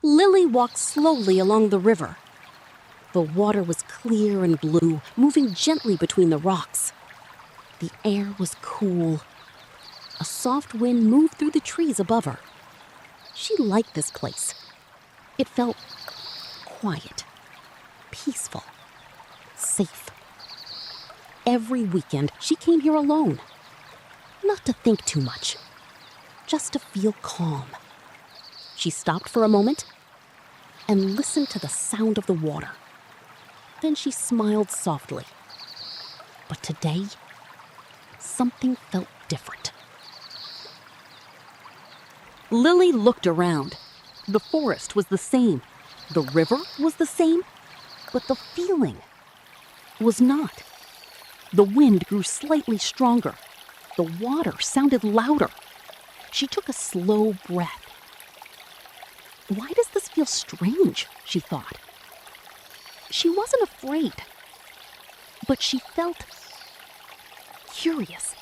Lily walked slowly along the river. The water was clear and blue, moving gently between the rocks. The air was cool. A soft wind moved through the trees above her. She liked this place. It felt quiet, peaceful, safe. Every weekend, she came here alone. Not to think too much, just to feel calm. She stopped for a moment and listened to the sound of the water. Then she smiled softly. But today, something felt different. Lily looked around. The forest was the same. The river was the same. But the feeling was not. The wind grew slightly stronger. The water sounded louder. She took a slow breath. Why does this feel strange? She thought. She wasn't afraid, but she felt curious,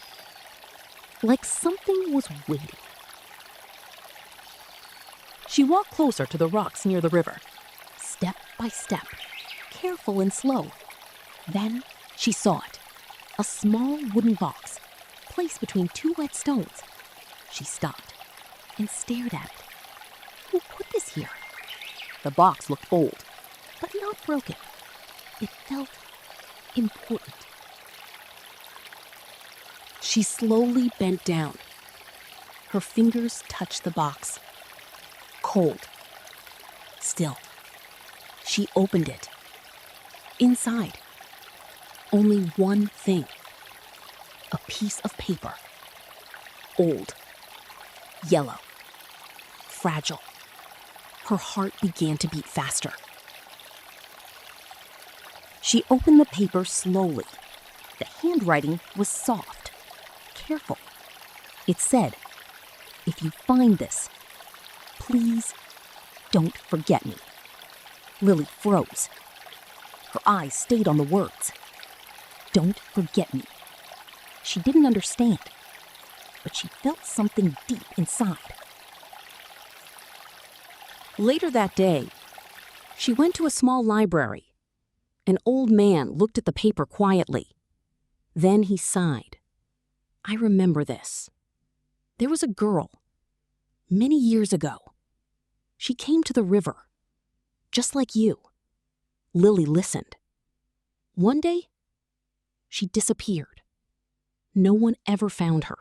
like something was waiting. She walked closer to the rocks near the river, step by step, careful and slow. Then she saw it, a small wooden box placed between two wet stones. She stopped and stared at it. Who put this here? The box looked old, but not broken. It felt important. She slowly bent down. Her fingers touched the box. Cold. Still. She opened it. Inside, only one thing. A piece of paper. Old. Yellow. Fragile. Her heart began to beat faster. She opened the paper slowly. The handwriting was soft, careful. It said, "If you find this, please don't forget me." Lily froze. Her eyes stayed on the words. Don't forget me. She didn't understand, but she felt something deep inside. Later that day, she went to a small library. An old man looked at the paper quietly. Then he sighed. I remember this. There was a girl, many years ago. She came to the river, just like you. Lily listened. One day, she disappeared. No one ever found her.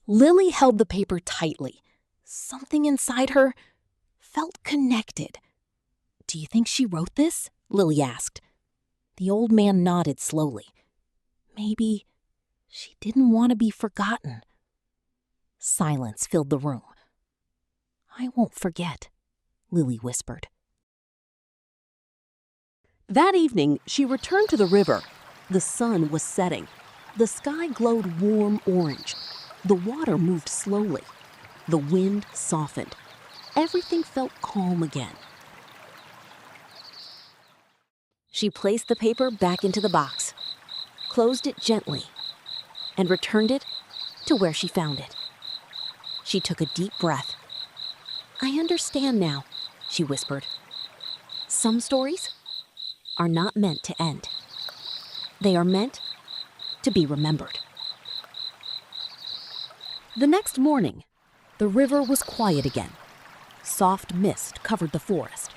Lily held the paper tightly. Something inside her felt connected. Do you think she wrote this? Lily asked. The old man nodded slowly. Maybe she didn't want to be forgotten. Silence filled the room. I won't forget, Lily whispered. That evening, she returned to the river. The sun was setting. The sky glowed warm orange. The water moved slowly. The wind softened. Everything felt calm again. She placed the paper back into the box, closed it gently, and returned it to where she found it. She took a deep breath. I understand now, she whispered. Some stories are not meant to end. They are meant to be remembered. The next morning, the river was quiet again. Soft mist covered the forest.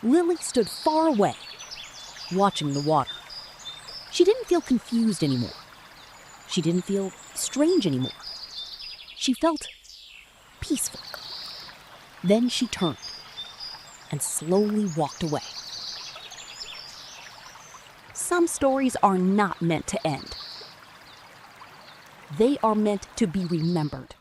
Lily stood far away, watching the water. She didn't feel confused anymore. She didn't feel strange anymore. She felt peaceful. Then she turned and slowly walked away. Some stories are not meant to end. They are meant to be remembered.